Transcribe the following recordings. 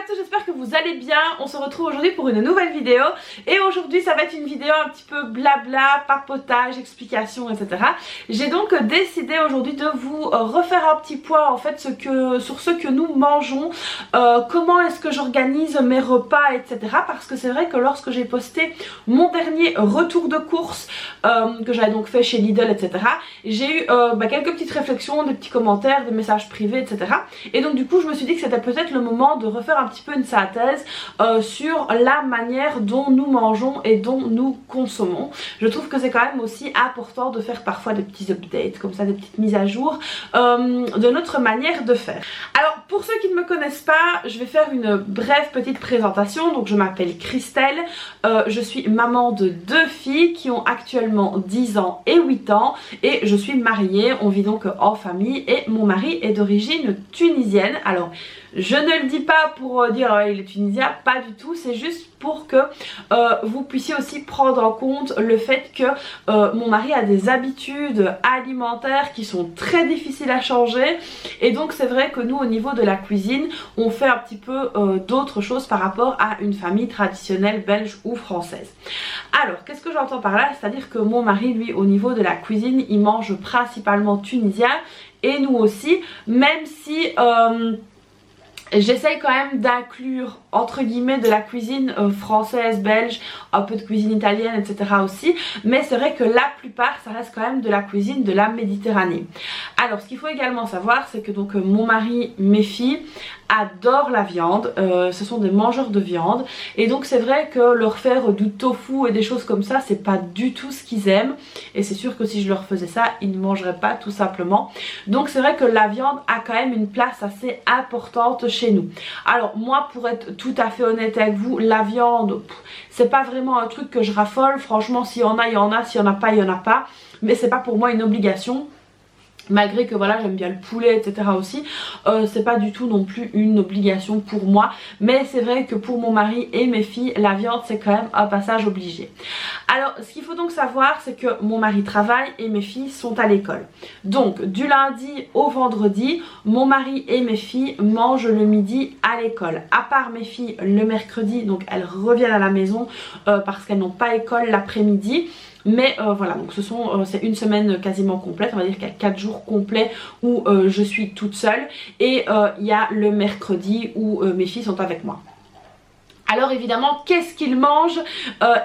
à tous, j'espère que vous allez bien. On se retrouve aujourd'hui pour une nouvelle vidéo. Et aujourd'hui ça va être une vidéo un petit peu blabla, papotage, explication, etc. J'ai donc décidé aujourd'hui de vous refaire un petit point en fait sur ce que nous mangeons, comment est-ce que j'organise mes repas, etc. Parce que c'est vrai que lorsque j'ai posté mon dernier retour de course que j'avais donc fait chez Lidl, etc. j'ai eu quelques petites réflexions, des petits commentaires, des messages privés, etc. Et donc du coup je me suis dit que c'était peut-être le moment de refaire un petit peu une synthèse sur la manière dont nous mangeons et dont nous consommons. Je trouve que c'est quand même aussi important de faire parfois des petits updates comme ça, des petites mises à jour de notre manière de faire. Alors pour ceux qui ne me connaissent pas, je vais faire une brève petite présentation. Donc je m'appelle Christelle, je suis maman de 2 filles qui ont actuellement 10 ans et 8 ans et je suis mariée, on vit donc en famille et mon mari est d'origine tunisienne. Alors je ne le dis pas pour dire il est tunisien, pas du tout, c'est juste pour que vous puissiez aussi prendre en compte le fait que mon mari a des habitudes alimentaires qui sont très difficiles à changer et donc c'est vrai que nous au niveau de la cuisine on fait un petit peu d'autres choses par rapport à une famille traditionnelle belge ou française. Alors qu'est-ce que j'entends par là? C'est-à-dire que mon mari lui au niveau de la cuisine il mange principalement tunisien et nous aussi, même si j'essaye quand même d'inclure entre guillemets de la cuisine française, belge, un peu de cuisine italienne, etc. aussi. Mais c'est vrai que la plupart ça reste quand même de la cuisine de la Méditerranée. Alors ce qu'il faut également savoir c'est que donc mon mari, mes filles adorent la viande, ce sont des mangeurs de viande et donc c'est vrai que leur faire du tofu et des choses comme ça c'est pas du tout ce qu'ils aiment et c'est sûr que si je leur faisais ça ils ne mangeraient pas tout simplement. Donc c'est vrai que la viande a quand même une place assez importante chez nous. Alors moi pour être tout à fait honnête avec vous, la viande c'est pas vraiment un truc que je raffole, franchement s'il y en a il y en a, s'il y en a pas il y en a pas, mais c'est pas pour moi une obligation. Malgré que voilà j'aime bien le poulet etc aussi, c'est pas du tout non plus une obligation pour moi. Mais c'est vrai que pour mon mari et mes filles la viande c'est quand même un passage obligé. Alors ce qu'il faut donc savoir c'est que mon mari travaille et mes filles sont à l'école. Donc du lundi au vendredi mon mari et mes filles mangent le midi à l'école. À part mes filles le mercredi, donc elles reviennent à la maison parce qu'elles n'ont pas école l'après-midi. Mais voilà, donc c'est une semaine quasiment complète, on va dire qu'il y a 4 jours complets où je suis toute seule. Et il y a le mercredi où mes filles sont avec moi. Alors évidemment, qu'est-ce qu'ils mangent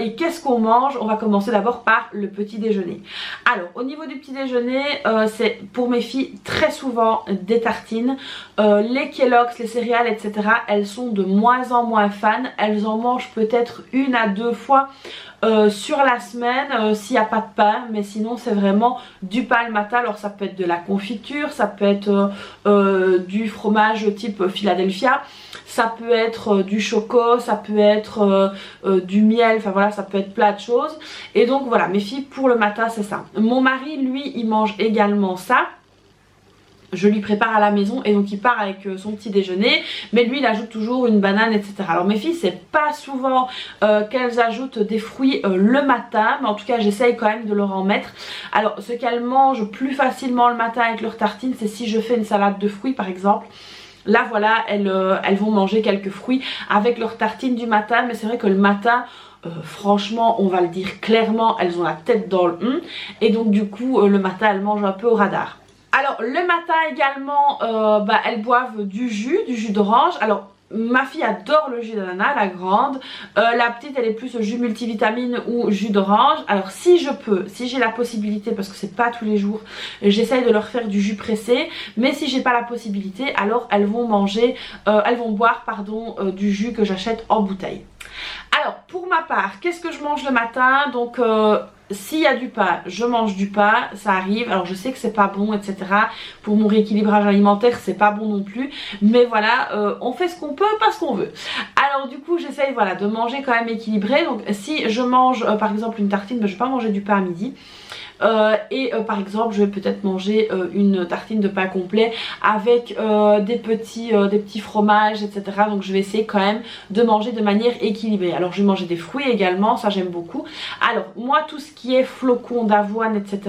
et qu'est-ce qu'on mange? On va commencer d'abord par le petit déjeuner. Alors au niveau du petit déjeuner, c'est pour mes filles très souvent des tartines. Les Kellogg's, les céréales, etc. elles sont de moins en moins fans. Elles en mangent peut-être 1 à 2 fois sur la semaine s'il n'y a pas de pain, mais sinon c'est vraiment du pain le matin. Alors ça peut être de la confiture, ça peut être du fromage type Philadelphia, ça peut être du choco, ça peut être du miel, enfin voilà, ça peut être plein de choses. Et donc voilà, mes filles pour le matin c'est ça. Mon mari lui il mange également ça. Je lui prépare à la maison et donc il part avec son petit déjeuner, mais lui il ajoute toujours une banane, etc. Alors mes filles c'est pas souvent qu'elles ajoutent des fruits le matin, mais en tout cas j'essaye quand même de leur en mettre. Alors ce qu'elles mangent plus facilement le matin avec leurs tartines, c'est si je fais une salade de fruits par exemple. Là voilà, elles vont manger quelques fruits avec leurs tartines du matin, mais c'est vrai que le matin franchement on va le dire clairement, elles ont la tête dans le et donc du coup le matin elles mangent un peu au radar. Alors le matin également elles boivent du jus d'orange. Alors ma fille adore le jus d'ananas, la grande. La petite elle est plus jus multivitamine ou jus d'orange. Alors si je peux, si j'ai la possibilité, parce que c'est pas tous les jours, j'essaye de leur faire du jus pressé. Mais si j'ai pas la possibilité, alors elles vont boire du jus que j'achète en bouteille. Alors pour ma part, qu'est-ce que je mange le matin? Donc s'il y a du pain, je mange du pain, ça arrive. Alors je sais que c'est pas bon, etc. Pour mon rééquilibrage alimentaire, c'est pas bon non plus. Mais voilà, on fait ce qu'on peut, pas ce qu'on veut. Alors du coup, j'essaye voilà, de manger quand même équilibré. Donc si je mange par exemple une tartine, je vais pas manger du pain à midi. Par exemple je vais peut-être manger une tartine de pain complet avec des petits fromages, etc. Donc je vais essayer quand même de manger de manière équilibrée. Alors je vais manger des fruits également, ça j'aime beaucoup. Alors moi tout ce qui est flocons d'avoine, etc.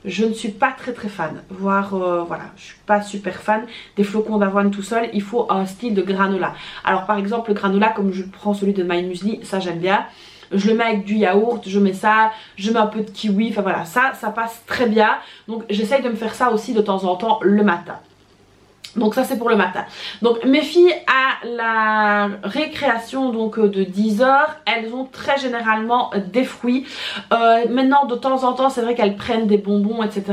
je ne suis pas très fan, voire voilà, je suis pas super fan des flocons d'avoine tout seul. Il faut un style de granola. Alors par exemple le granola, comme je prends celui de My Muesli, ça j'aime bien. Je le mets avec du yaourt, je mets ça, je mets un peu de kiwi, enfin voilà, ça passe très bien. Donc j'essaye de me faire ça aussi de temps en temps le matin. Donc ça c'est pour le matin. Donc mes filles à la récréation donc de 10 h, elles ont très généralement des fruits. Maintenant de temps en temps c'est vrai qu'elles prennent des bonbons etc,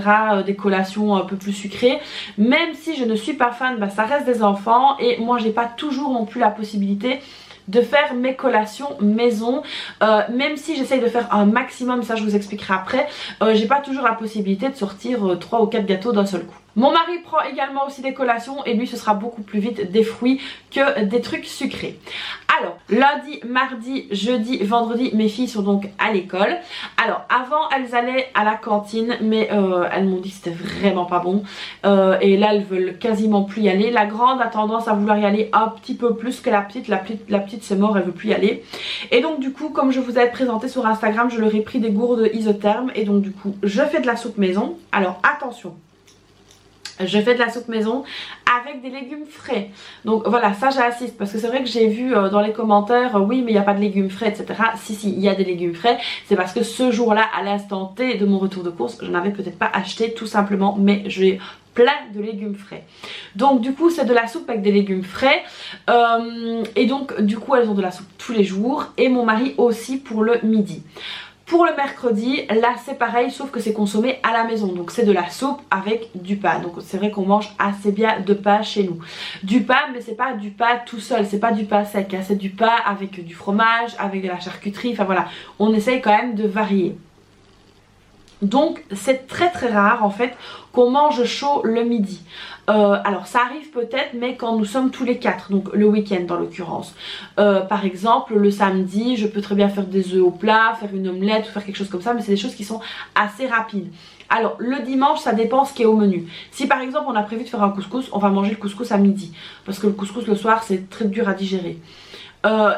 des collations un peu plus sucrées. Même si je ne suis pas fan, bah, ça reste des enfants et moi j'ai pas toujours non plus la possibilité de faire mes collations maison, même si j'essaye de faire un maximum, ça je vous expliquerai après, j'ai pas toujours la possibilité de sortir 3 ou 4 gâteaux d'un seul coup. Mon mari prend également aussi des collations et lui ce sera beaucoup plus vite des fruits que des trucs sucrés. Alors lundi, mardi, jeudi, vendredi, mes filles sont donc à l'école. Alors avant elles allaient à la cantine mais elles m'ont dit que c'était vraiment pas bon et là elles veulent quasiment plus y aller. La grande a tendance à vouloir y aller un petit peu plus que la petite. La petite c'est mort, elle veut plus y aller. Et donc du coup comme je vous avais présenté sur Instagram, je leur ai pris des gourdes isothermes et donc du coup je fais de la soupe maison. Alors attention, je fais de la soupe maison avec des légumes frais. Donc voilà, ça j'insiste parce que c'est vrai que j'ai vu dans les commentaires oui mais il n'y a pas de légumes frais etc. Si il y a des légumes frais, c'est parce que ce jour là à l'instant T de mon retour de course, je n'avais peut-être pas acheté tout simplement, mais j'ai plein de légumes frais. Donc du coup c'est de la soupe avec des légumes frais et donc du coup elles ont de la soupe tous les jours et mon mari aussi pour le midi. Pour le mercredi, là c'est pareil sauf que c'est consommé à la maison. Donc c'est de la soupe avec du pain. Donc c'est vrai qu'on mange assez bien de pain chez nous. Du pain mais c'est pas du pain tout seul, c'est pas du pain sec, hein. C'est du pain avec du fromage, avec de la charcuterie, enfin voilà. On essaye quand même de varier. Donc c'est très rare en fait qu'on mange chaud le midi. Alors ça arrive peut-être mais quand nous sommes tous les 4, donc le week-end dans l'occurrence. Par exemple le samedi je peux très bien faire des œufs au plat, faire une omelette ou faire quelque chose comme ça, mais c'est des choses qui sont assez rapides. Alors le dimanche ça dépend ce qui est au menu. Si par exemple on a prévu de faire un couscous, on va manger le couscous à midi. Parce que le couscous le soir c'est très dur à digérer.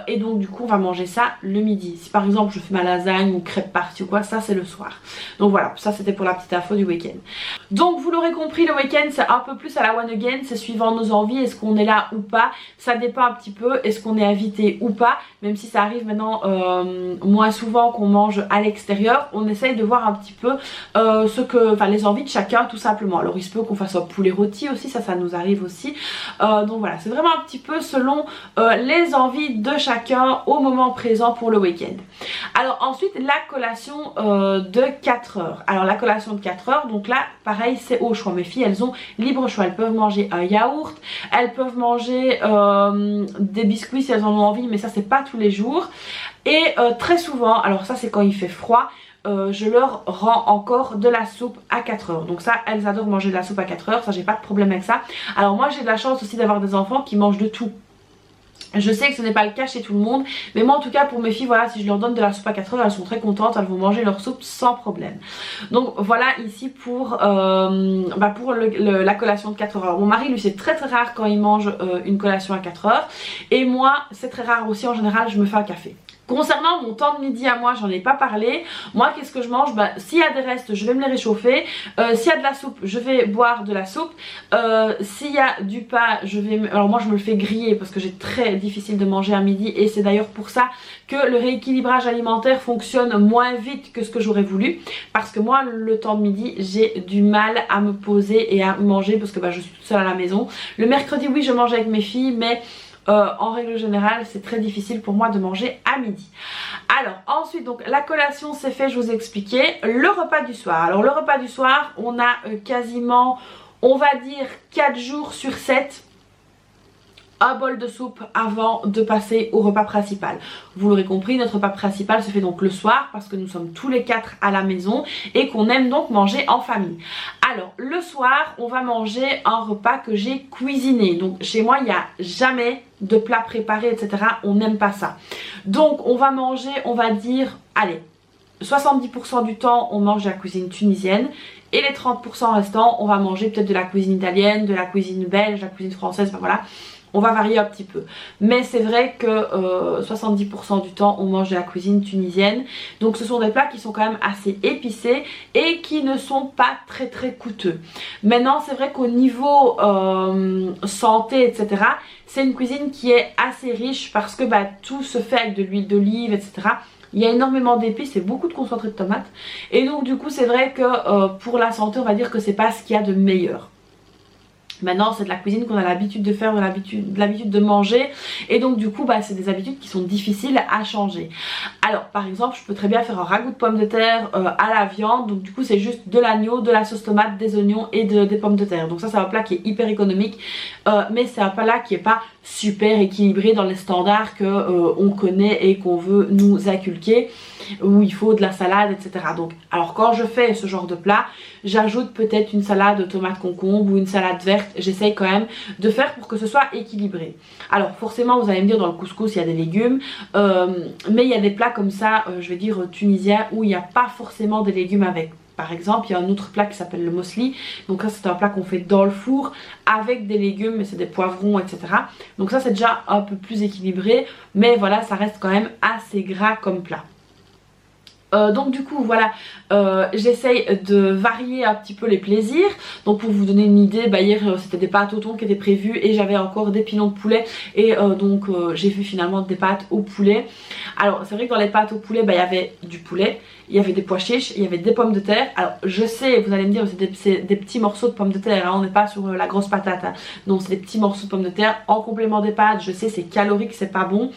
Et donc du coup on va manger ça le midi. Si par exemple je fais ma lasagne ou crêpe partie ou quoi, ça c'est le soir. Donc voilà, ça c'était pour la petite info du week-end. Donc vous l'aurez compris, le week-end c'est un peu plus à la one again, c'est suivant nos envies, est-ce qu'on est là ou pas, ça dépend un petit peu, est-ce qu'on est invité ou pas, même si ça arrive maintenant moins souvent qu'on mange à l'extérieur, on essaye de voir un petit peu les envies de chacun tout simplement. Alors il se peut qu'on fasse un poulet rôti aussi, ça nous arrive aussi. Donc voilà, c'est vraiment un petit peu selon les envies de chacun au moment présent pour le week-end. Alors ensuite la collation de 4 heures. Alors la collation de 4 heures, donc là pareil c'est au choix. Mes filles elles ont libre choix, elles peuvent manger un yaourt, elles peuvent manger des biscuits si elles en ont envie, mais ça c'est pas tous les jours. Et très souvent, alors ça c'est quand il fait froid, je leur rends encore de la soupe à 4 heures. Donc ça elles adorent manger de la soupe à 4 heures, ça j'ai pas de problème avec ça. Alors moi j'ai de la chance aussi d'avoir des enfants qui mangent de tout. Je sais que ce n'est pas le cas chez tout le monde, mais moi en tout cas pour mes filles, voilà, si je leur donne de la soupe à 4 heures, elles sont très contentes, elles vont manger leur soupe sans problème. Donc voilà ici pour la collation de 4 heures. Mon mari lui c'est très rare quand il mange une collation à 4 heures et moi c'est très rare aussi, en général je me fais un café. Concernant mon temps de midi à moi, j'en ai pas parlé. Moi qu'est-ce que je mange? S'il y a des restes je vais me les réchauffer. S'il y a de la soupe je vais boire de la soupe. S'il y a du pain alors moi je me le fais griller parce que j'ai très difficile de manger à midi. Et c'est d'ailleurs pour ça que le rééquilibrage alimentaire fonctionne moins vite que ce que j'aurais voulu. Parce que moi le temps de midi j'ai du mal à me poser et à manger parce que je suis toute seule à la maison. Le mercredi oui je mange avec mes filles mais en règle générale c'est très difficile pour moi de manger à midi. Alors ensuite donc la collation c'est fait, je vous ai expliqué. Le repas du soir, alors le repas du soir on a quasiment on va dire 4 jours sur 7 un bol de soupe avant de passer au repas principal. Vous l'aurez compris, notre repas principal se fait donc le soir parce que nous sommes tous les 4 à la maison et qu'on aime donc manger en famille. Alors le soir on va manger un repas que j'ai cuisiné. Donc chez moi il n'y a jamais de plat préparé etc. On n'aime pas ça. Donc on va manger, on va dire, allez, 70% du temps on mange de la cuisine tunisienne. Et les 30% restants on va manger peut-être de la cuisine italienne, de la cuisine belge, de la cuisine française, voilà. on va varier un petit peu. Mais c'est vrai que 70% du temps on mange de la cuisine tunisienne. Donc ce sont des plats qui sont quand même assez épicés et qui ne sont pas très très coûteux. Maintenant c'est vrai qu'au niveau santé etc, c'est une cuisine qui est assez riche parce que tout se fait avec de l'huile d'olive etc. Il y a énormément d'épices et beaucoup de concentré de tomates. Et donc du coup c'est vrai que pour la santé on va dire que c'est pas ce qu'il y a de meilleur. Maintenant c'est de la cuisine qu'on a l'habitude de faire, l'habitude de manger, et donc du coup c'est des habitudes qui sont difficiles à changer. Alors par exemple je peux très bien faire un ragoût de pommes de terre à la viande, donc du coup c'est juste de l'agneau, de la sauce tomate, des oignons et des pommes de terre. Donc ça c'est un plat qui est hyper économique, mais c'est un plat qui est pas super équilibré dans les standards que on connaît et qu'on veut nous inculquer, où il faut de la salade etc. Donc alors quand je fais ce genre de plat, j'ajoute peut-être une salade de tomates concombre ou une salade verte. J'essaye quand même de faire pour que ce soit équilibré. Alors forcément vous allez me dire dans le couscous il y a des légumes, mais il y a des plats comme ça, je vais dire tunisiens, où il n'y a pas forcément des légumes avec. Par exemple il y a un autre plat qui s'appelle le mosli, donc ça c'est un plat qu'on fait dans le four avec des légumes, mais c'est des poivrons etc. Donc ça c'est déjà un peu plus équilibré, mais voilà ça reste quand même assez gras comme plat. Donc du coup voilà, j'essaye de varier un petit peu les plaisirs. Donc pour vous donner une idée, hier c'était des pâtes au thon qui étaient prévues et j'avais encore des pilons de poulet, et donc j'ai fait finalement des pâtes au poulet. Alors c'est vrai que dans les pâtes au poulet il y avait du poulet, il y avait des pois chiches, il y avait des pommes de terre. Alors je sais, vous allez me dire c'est des petits morceaux de pommes de terre, hein, on n'est pas sur la grosse patate, hein. Non, c'est des petits morceaux de pommes de terre en complément des pâtes. Je sais c'est calorique, c'est pas bon,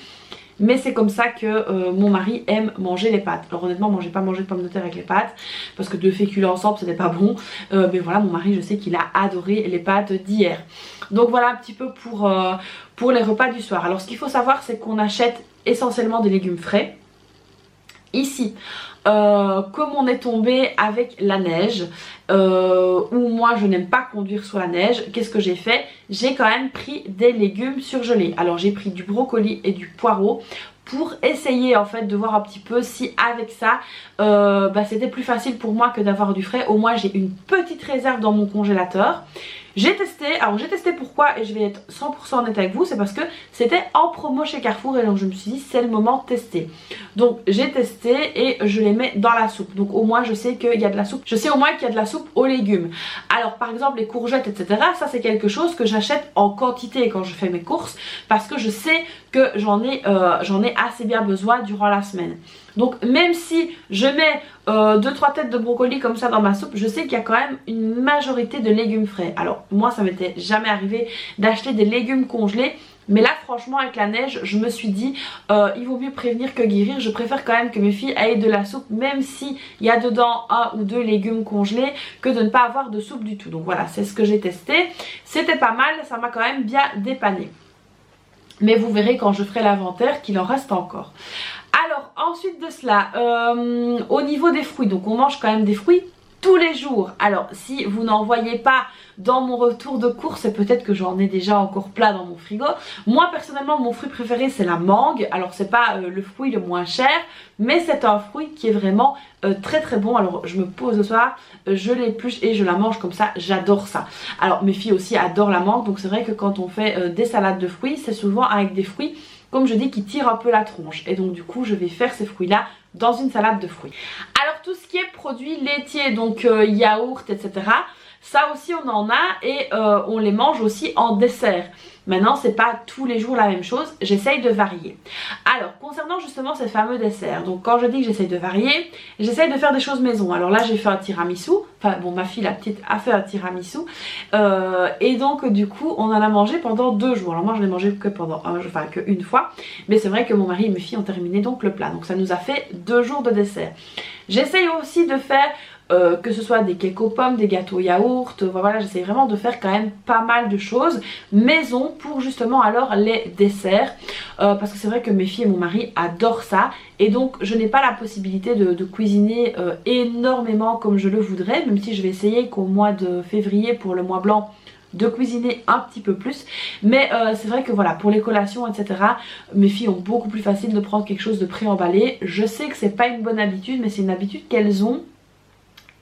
mais c'est comme ça que mon mari aime manger les pâtes. Alors honnêtement moi j'ai pas mangé de pommes de terre avec les pâtes parce que deux féculents ensemble c'était pas bon, mais voilà mon mari je sais qu'il a adoré les pâtes d'hier. Donc voilà un petit peu pour les repas du soir. Alors ce qu'il faut savoir c'est qu'on achète essentiellement des légumes frais. Ici comme on est tombé avec la neige, où moi je n'aime pas conduire sur la neige, qu'est-ce que j'ai fait? J'ai quand même pris des légumes surgelés. Alors j'ai pris du brocoli et du poireau pour essayer en fait de voir un petit peu si avec ça c'était plus facile pour moi que d'avoir du frais. Au moins j'ai une petite réserve dans mon congélateur. J'ai testé, alors j'ai testé pourquoi, et je vais être 100% honnête avec vous, c'est parce que c'était en promo chez Carrefour et donc je me suis dit c'est le moment de tester. Donc j'ai testé et je les mets dans la soupe, donc au moins je sais qu'il y a de la soupe, je sais au moins qu'il y a de la soupe aux légumes. Alors par exemple les courgettes etc, ça c'est quelque chose que j'achète en quantité quand je fais mes courses, parce que je sais que j'en ai assez bien besoin durant la semaine. Donc même si je mets 2-3 têtes de brocoli comme ça dans ma soupe, je sais qu'il y a quand même une majorité de légumes frais. Alors moi ça m'était jamais arrivé d'acheter des légumes congelés, mais là franchement avec la neige je me suis dit il vaut mieux prévenir que guérir. Je préfère quand même que mes filles aient de la soupe, même s'il y a dedans 1 ou 2 légumes congelés, que de ne pas avoir de soupe du tout. Donc voilà, c'est ce que j'ai testé, c'était pas mal, ça m'a quand même bien dépanné. Mais vous verrez quand je ferai l'inventaire qu'il en reste encore. Alors ensuite de cela, au niveau des fruits, donc on mange quand même des fruits tous les jours. Alors si vous n'en voyez pas dans mon retour de course, c'est peut-être que j'en ai déjà encore plein dans mon frigo. Moi personnellement mon fruit préféré c'est la mangue. Alors c'est pas le fruit le moins cher, mais c'est un fruit qui est vraiment très très bon. Alors je me pose le soir, je l'épluche et je la mange comme ça, j'adore ça. Alors mes filles aussi adorent la mangue, donc c'est vrai que quand on fait des salades de fruits, c'est souvent avec des fruits, comme je dis, qui tirent un peu la tronche. Et donc du coup je vais faire ces fruits là dans une salade de fruits. Alors tout ce qui est produits laitiers, donc yaourt etc, ça aussi on en a et on les mange aussi en dessert. Maintenant c'est pas tous les jours la même chose, j'essaye de varier. Alors concernant justement ces fameux desserts, donc quand je dis que j'essaye de varier, j'essaye de faire des choses maison. Alors là j'ai fait un tiramisu, enfin bon ma fille la petite a fait un tiramisu, et donc du coup on en a mangé pendant 2 jours. Alors moi je l'ai mangé que pendant qu'une fois, mais c'est vrai que mon mari et mes filles ont terminé donc le plat, donc ça nous a fait 2 jours de dessert. J'essaye aussi de faire que ce soit des cakes aux pommes, des gâteaux yaourt, voilà, j'essaie vraiment de faire quand même pas mal de choses maison pour justement alors les desserts, parce que c'est vrai que mes filles et mon mari adorent ça, et donc je n'ai pas la possibilité de cuisiner énormément comme je le voudrais, même si je vais essayer qu'au mois de février pour le mois blanc de cuisiner un petit peu plus, mais c'est vrai que voilà, pour les collations etc, mes filles ont beaucoup plus facile de prendre quelque chose de pré-emballé. Je sais que c'est pas une bonne habitude, mais c'est une habitude qu'elles ont.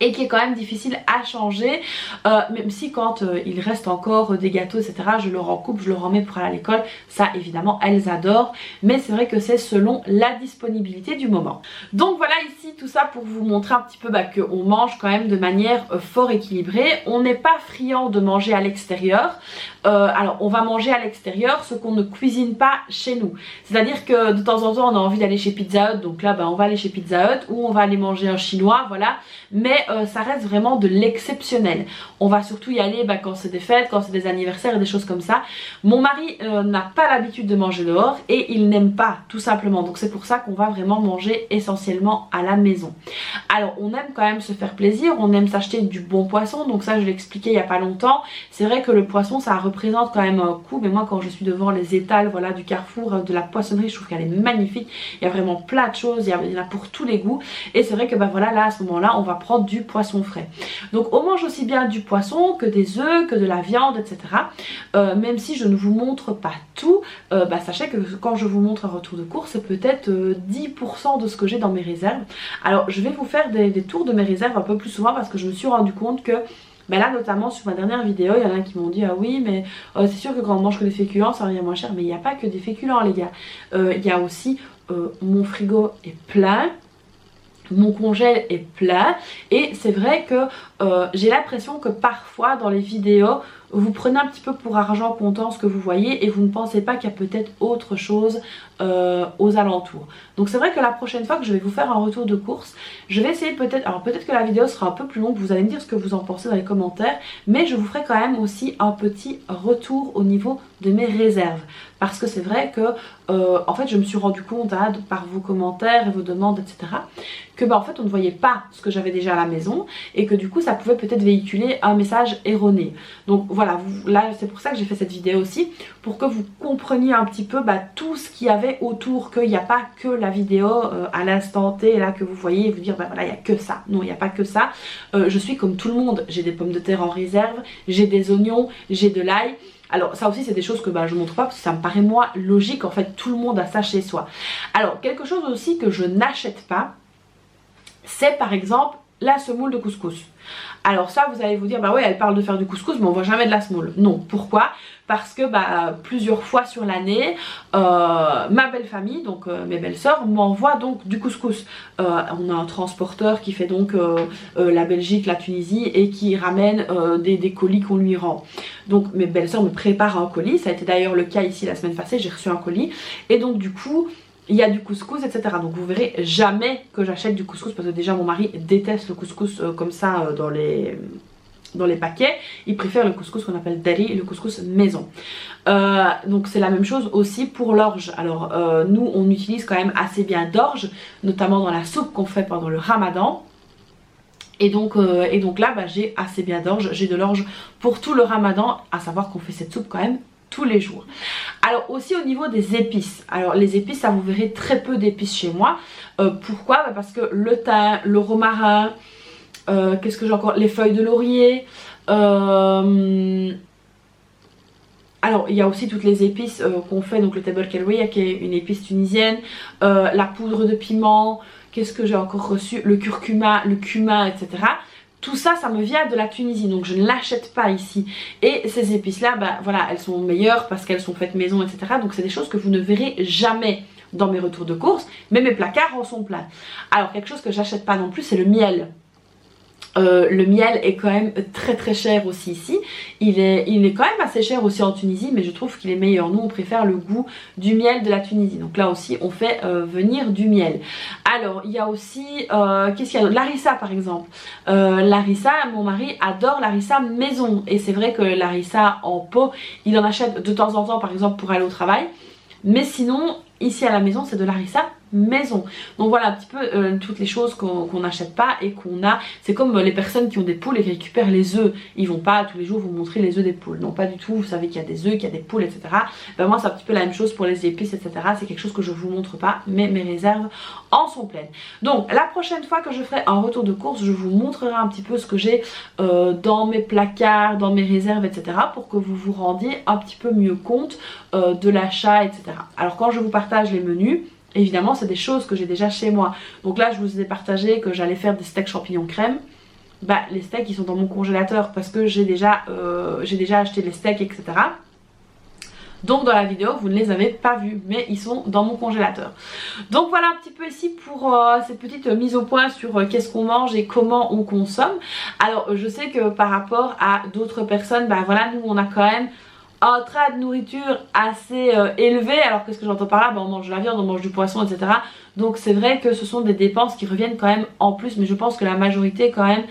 et qui est quand même difficile à changer, même si quand il reste encore des gâteaux etc, je leur en coupe, je leur en mets pour aller à l'école, ça évidemment elles adorent, mais c'est vrai que c'est selon la disponibilité du moment. Donc voilà, ici tout ça pour vous montrer un petit peu qu'on mange quand même de manière fort équilibrée. On n'est pas friand de manger à l'extérieur, alors on va manger à l'extérieur ce qu'on ne cuisine pas chez nous, c'est à dire que de temps en temps on a envie d'aller chez Pizza Hut, donc là on va aller chez Pizza Hut ou on va aller manger un chinois, voilà, mais ça reste vraiment de l'exceptionnel. On va surtout y aller quand c'est des fêtes, quand c'est des anniversaires et des choses comme ça. Mon mari n'a pas l'habitude de manger dehors et il n'aime pas tout simplement, donc c'est pour ça qu'on va vraiment manger essentiellement à la maison. Alors on aime quand même se faire plaisir, on aime s'acheter du bon poisson, donc ça je l'ai expliqué il n'y a pas longtemps. C'est vrai que le poisson ça représente quand même un coût, mais moi quand je suis devant les étals voilà, du Carrefour, de la poissonnerie, je trouve qu'elle est magnifique. Il y a vraiment plein de choses, il y en a pour tous les goûts, et c'est vrai que voilà, là à ce moment là on va prendre du poisson frais. Donc on mange aussi bien du poisson que des œufs, que de la viande, etc. Même si je ne vous montre pas tout, sachez que quand je vous montre un retour de course, c'est peut-être 10% de ce que j'ai dans mes réserves. Alors je vais vous faire des tours de mes réserves un peu plus souvent parce que je me suis rendu compte que là notamment sur ma dernière vidéo, il y en a qui m'ont dit ah oui mais c'est sûr que quand on mange que des féculents ça revient moins cher, mais il n'y a pas que des féculents les gars, il y a aussi mon frigo est plein, mon congèle est plein, et c'est vrai que j'ai l'impression que parfois dans les vidéos vous prenez un petit peu pour argent comptant ce que vous voyez et vous ne pensez pas qu'il y a peut-être autre chose aux alentours. Donc c'est vrai que la prochaine fois que je vais vous faire un retour de course, je vais essayer peut-être, alors peut-être que la vidéo sera un peu plus longue, vous allez me dire ce que vous en pensez dans les commentaires, mais je vous ferai quand même aussi un petit retour au niveau de mes réserves, parce que c'est vrai que en fait je me suis rendu compte par vos commentaires et vos demandes etc, que en fait on ne voyait pas ce que j'avais déjà à la maison et que du coup ça pouvait peut-être véhiculer un message erroné. Donc voilà, là c'est pour ça que j'ai fait cette vidéo aussi, pour que vous compreniez un petit peu tout ce qu'il y avait autour, qu'il n'y a pas que la vidéo à l'instant T là que vous voyez et vous dire voilà il n'y a que ça. Non, il n'y a pas que ça, je suis comme tout le monde, j'ai des pommes de terre en réserve, j'ai des oignons, j'ai de l'ail. Alors ça aussi c'est des choses que je montre pas parce que ça me paraît moi logique, en fait tout le monde a ça chez soi. Alors quelque chose aussi que je n'achète pas, c'est par exemple la semoule de couscous. Alors ça vous allez vous dire ouais elle parle de faire du couscous mais on voit jamais de la semoule. Non, pourquoi? Parce que plusieurs fois sur l'année ma belle famille, donc mes belles sœurs m'envoient donc du couscous. On a un transporteur qui fait donc la Belgique, la Tunisie et qui ramène des colis qu'on lui rend. Donc mes belles sœurs me préparent un colis, ça a été d'ailleurs le cas ici la semaine passée, j'ai reçu un colis et donc du coup il y a du couscous etc, donc vous verrez jamais que j'achète du couscous parce que déjà mon mari déteste le couscous comme ça dans les paquets, il préfère le couscous qu'on appelle dari, le couscous maison. Donc c'est la même chose aussi pour l'orge. Alors nous on utilise quand même assez bien d'orge, notamment dans la soupe qu'on fait pendant le ramadan. Et donc là j'ai assez bien d'orge, j'ai de l'orge pour tout le ramadan, à savoir qu'on fait cette soupe quand même tous les jours. Alors aussi au niveau des épices, alors les épices ça vous verrez très peu d'épices chez moi. Pourquoi? Parce que le thym, le romarin, qu'est-ce que j'ai encore, les feuilles de laurier, alors il y a aussi toutes les épices qu'on fait, donc le table kelouia qui est une épice tunisienne, la poudre de piment, qu'est-ce que j'ai encore reçu, le curcuma, le cumin, etc. Tout ça, ça me vient de la Tunisie, donc je ne l'achète pas ici. Et ces épices-là, voilà, elles sont meilleures parce qu'elles sont faites maison, etc. Donc c'est des choses que vous ne verrez jamais dans mes retours de course, mais mes placards en sont pleins. Alors quelque chose que j'achète pas non plus, c'est le miel. Le miel est quand même très très cher aussi ici, il est quand même assez cher aussi en Tunisie, mais je trouve qu'il est meilleur. Nous on préfère le goût du miel de la Tunisie, donc là aussi on fait venir du miel. Alors il y a aussi qu'est-ce qu'il y a d'autre, l'harissa par exemple. L'harissa, mon mari adore l'harissa maison, et c'est vrai que l'harissa en pot il en achète de temps en temps par exemple pour aller au travail, mais sinon ici à la maison c'est de l'harissa maison. Donc voilà un petit peu toutes les choses qu'on n'achète pas et qu'on a. C'est comme les personnes qui ont des poules et qui récupèrent les œufs, ils vont pas tous les jours vous montrer les œufs des poules, non pas du tout, vous savez qu'il y a des œufs, qu'il y a des poules, etc. Moi c'est un petit peu la même chose pour les épices, etc. C'est quelque chose que je vous montre pas, mais mes réserves en sont pleines. Donc la prochaine fois que je ferai un retour de course, je vous montrerai un petit peu ce que j'ai dans mes placards, dans mes réserves, etc. pour que vous vous rendiez un petit peu mieux compte de l'achat, etc. Alors quand je vous partage les menus, évidemment c'est des choses que j'ai déjà chez moi. Donc là je vous ai partagé que j'allais faire des steaks champignons crème. les steaks ils sont dans mon congélateur parce que j'ai déjà acheté les steaks, etc. Donc dans la vidéo vous ne les avez pas vus, mais ils sont dans mon congélateur. Donc voilà un petit peu ici pour cette petite mise au point sur qu'est-ce qu'on mange et comment on consomme. Alors je sais que par rapport à d'autres personnes, voilà, nous on a quand même un trait de nourriture assez élevé. Alors qu'est-ce que j'entends par là, on mange de la viande, on mange du poisson, etc. Donc c'est vrai que ce sont des dépenses qui reviennent quand même en plus, mais je pense que la majorité quand même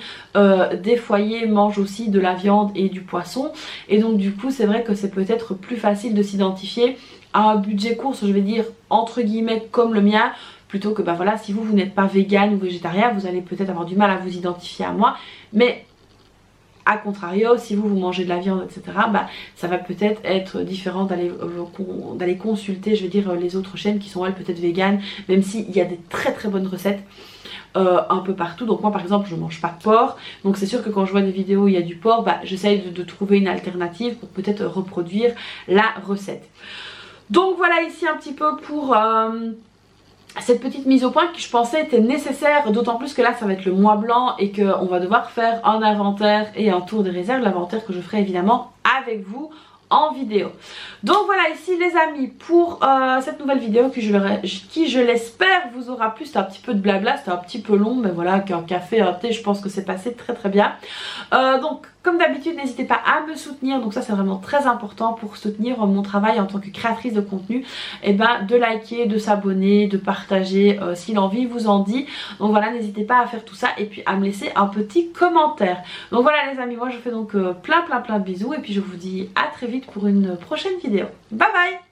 des foyers mangent aussi de la viande et du poisson, et donc du coup c'est vrai que c'est peut-être plus facile de s'identifier à un budget course, je vais dire entre guillemets comme le mien, plutôt que voilà, si vous n'êtes pas vegan ou végétarien, vous allez peut-être avoir du mal à vous identifier à moi, mais a contrario, si vous mangez de la viande, etc., ça va peut-être être différent d'aller consulter, je vais dire, les autres chaînes qui sont elles peut-être véganes, même s'il y a des très très bonnes recettes un peu partout. Donc moi par exemple je mange pas de porc, donc c'est sûr que quand je vois des vidéos où il y a du porc, j'essaye de trouver une alternative pour peut-être reproduire la recette. Donc voilà ici un petit peu pour cette petite mise au point qui je pensais était nécessaire, d'autant plus que là ça va être le mois blanc et qu'on va devoir faire un inventaire et un tour des réserves, l'inventaire que je ferai évidemment avec vous en vidéo. Donc voilà ici les amis pour cette nouvelle vidéo qui je l'espère vous aura plu. C'était un petit peu de blabla, c'était un petit peu long, mais voilà, qu'un café, un thé, je pense que c'est passé très très bien. Donc comme d'habitude n'hésitez pas à me soutenir, donc ça c'est vraiment très important pour soutenir mon travail en tant que créatrice de contenu, et de liker, de s'abonner, de partager si l'envie vous en dit. Donc voilà, n'hésitez pas à faire tout ça et puis à me laisser un petit commentaire. Donc voilà les amis, moi je fais donc plein de bisous et puis je vous dis à très vite pour une prochaine vidéo. Bye bye.